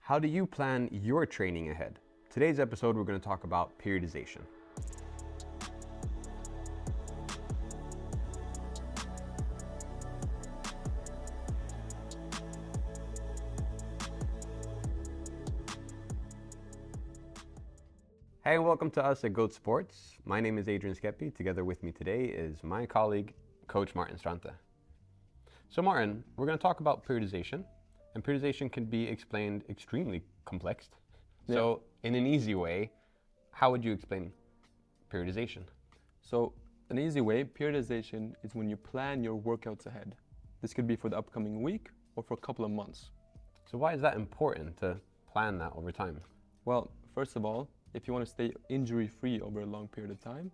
How do you plan your training ahead? Today's episode, we're going to talk about periodization. Hey, and welcome to us at Goat Sports. My name is Adrian Skepi. Together with me today is my colleague, Coach Martin Strante. So Martin, we're going to talk about periodization, and periodization can be explained extremely complex. Yeah. So in an easy way, how would you explain periodization? So an easy way, periodization is when you plan your workouts ahead. This could be for the upcoming week or for a couple of months. So why is that important to plan that over time? Well, first of all, if you want to stay injury-free over a long period of time,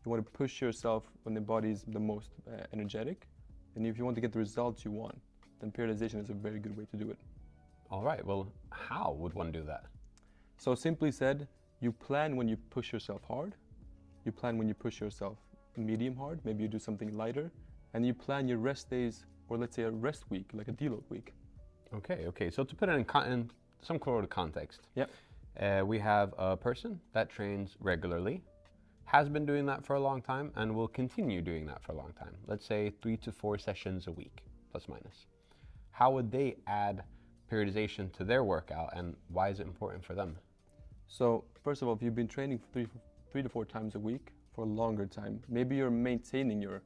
you want to push yourself when the body is the most energetic, and if you want to get the results you want, then periodization is a very good way to do it. All right, well, how would one do that? So simply said, you plan when you push yourself hard, you plan when you push yourself medium hard, maybe you do something lighter, and you plan your rest days, or let's say a rest week, like a deload week. Okay, so to put it in some sort of context. Yep. We have a person that trains regularly, has been doing that for a long time, and will continue doing that for a long time. Let's say 3 to 4 sessions a week, plus minus. How would they add periodization to their workout, and why is it important for them? So first of all, if you've been training 3 to 4 times a week for a longer time, maybe you're maintaining your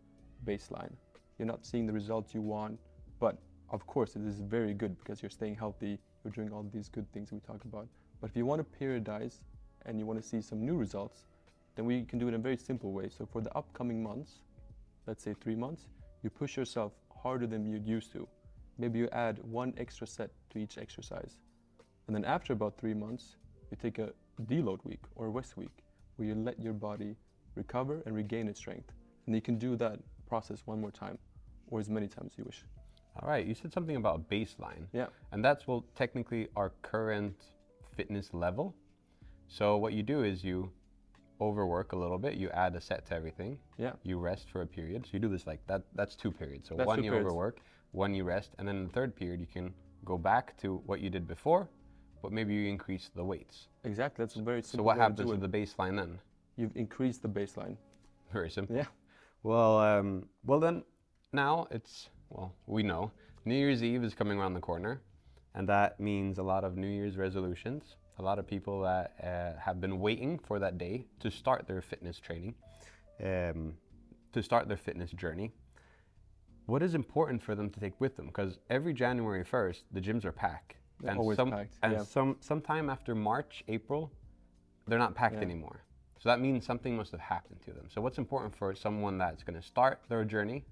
baseline. You're not seeing the results you want, but of course it is very good because you're staying healthy, you're doing all these good things we talk about. But if you want to periodize and you want to see some new results, then we can do it in a very simple way. So for the upcoming months, let's say 3 months, you push yourself harder than you'd used to. Maybe you add 1 extra set to each exercise. And then after about 3 months, you take a deload week or a rest week where you let your body recover and regain its strength. And you can do that process one more time or as many times as you wish. All right, you said something about a baseline. Yeah. And that's, well, technically our current fitness level. So what you do is you overwork a little bit, you add a set to everything. Yeah. You rest for a period. So you do this like that. That's 2 periods. So that's 1 you periods. Overwork, 1 you rest, and then in the 3rd period you can go back to what you did before, but maybe you increase the weights. Exactly. That's a very simple. So what happens with the baseline then? You've increased the baseline. Very simple. Yeah. Well then now we know New Year's Eve is coming around the corner. And that means a lot of New Year's resolutions, a lot of people that have been waiting for that day to start their fitness training, to start their fitness journey. What is important for them to take with them? Because every January 1st, the gyms are packed. They're always packed. And yeah. sometime after March, April, they're not packed anymore. So that means something must have happened to them. So what's important for someone that's going to start their journey,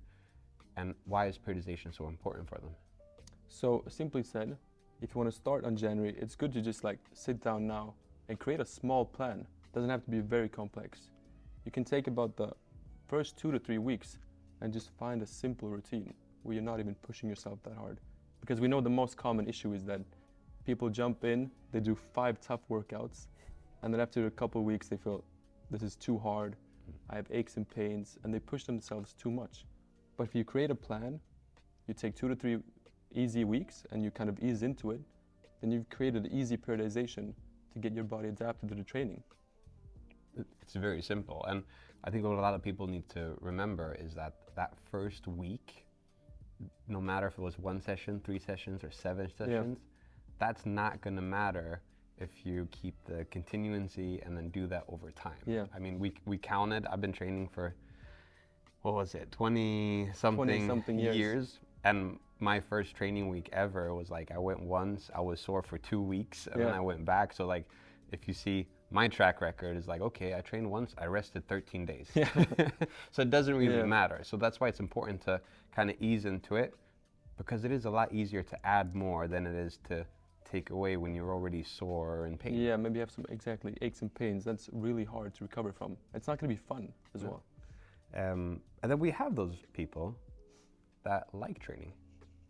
and why is periodization so important for them? So simply said, if you want to start on January, it's good to just like sit down now and create a small plan. It doesn't have to be very complex. You can take about the first 2 to 3 weeks and just find a simple routine where you're not even pushing yourself that hard. Because we know the most common issue is that people jump in, they do 5 tough workouts, and then after a couple of weeks they feel this is too hard, I have aches and pains, and they push themselves too much. But if you create a plan, you take 2 to 3 easy weeks and you kind of ease into it, then you've created an easy periodization to get your body adapted to the training. It's very simple. And I think what a lot of people need to remember is that that first week, no matter if it was 1 session, 3 sessions, or 7 sessions, that's not going to matter if you keep the continuancy and then do that over time. Yeah. I mean, we counted, I've been training for, 20 something years. And my first training week ever was like, I went once, I was sore for 2 weeks, and then I went back. So like, if you see my track record is like, okay, I trained once, I rested 13 days. Yeah. So it doesn't really matter. So that's why it's important to kind of ease into it, because it is a lot easier to add more than it is to take away when you're already sore or in pain. Yeah, maybe you have some aches and pains. That's really hard to recover from. It's not going to be fun as well. And then we have those people that like training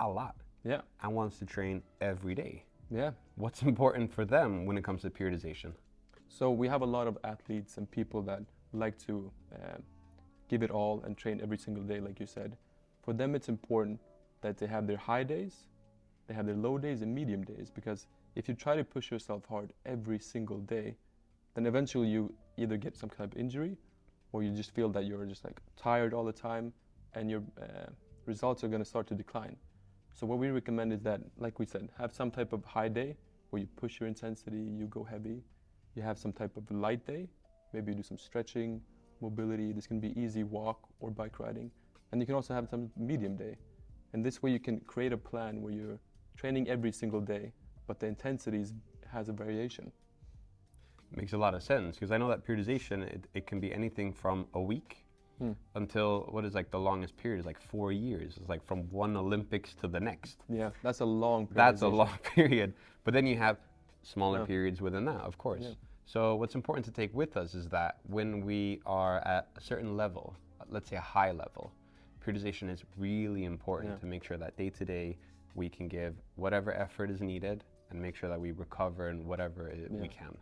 a lot. Yeah. And wants to train every day. Yeah. What's important for them when it comes to periodization? So we have a lot of athletes and people that like to give it all and train every single day, like you said. For them, it's important that they have their high days, they have their low days and medium days, because if you try to push yourself hard every single day, then eventually you either get some kind of injury, or you just feel that you're just like tired all the time, and your results are going to start to decline. So what we recommend is that, like we said, have some type of high day where you push your intensity, you go heavy. You have some type of light day, maybe you do some stretching, mobility. This can be easy walk or bike riding. And you can also have some medium day. And this way you can create a plan where you're training every single day, but the intensity has a variation. Makes a lot of sense, because I know that periodization, it can be anything from a week until, what is like the longest period is like 4 years. It's like from one Olympics to the next. Yeah, that's a long period. That's a long period. But then you have smaller periods within that, of course. Yeah. So what's important to take with us is that when we are at a certain level, let's say a high level, periodization is really important to make sure that day to day we can give whatever effort is needed and make sure that we recover in whatever we can.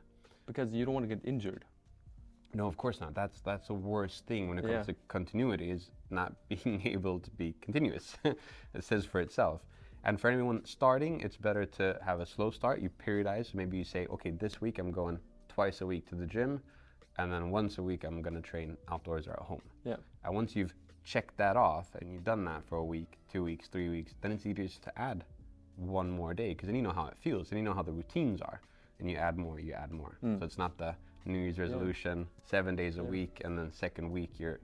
Because you don't want to get injured. No, of course not. That's the worst thing when it comes to continuity, is not being able to be continuous. It says for itself. And for anyone starting, it's better to have a slow start. You periodize. Maybe you say, okay, this week I'm going twice a week to the gym, and then once a week I'm going to train outdoors or at home. Yeah. And once you've checked that off and you've done that for a week, 2 weeks, 3 weeks, then it's easier just to add one more day, because then you know how it feels and you know how the routines are, and you add more. So it's not the New Year's resolution, 7 days a week, and then second week you're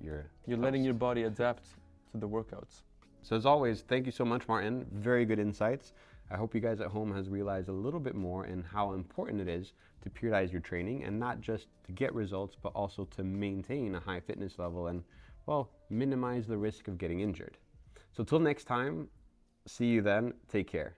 letting your body adapt to the workouts. So as always, thank you so much, Martin. Very good insights. I hope you guys at home has realized a little bit more in how important it is to periodize your training, and not just to get results, but also to maintain a high fitness level and, well, minimize the risk of getting injured. So till next time, see you then. Take care.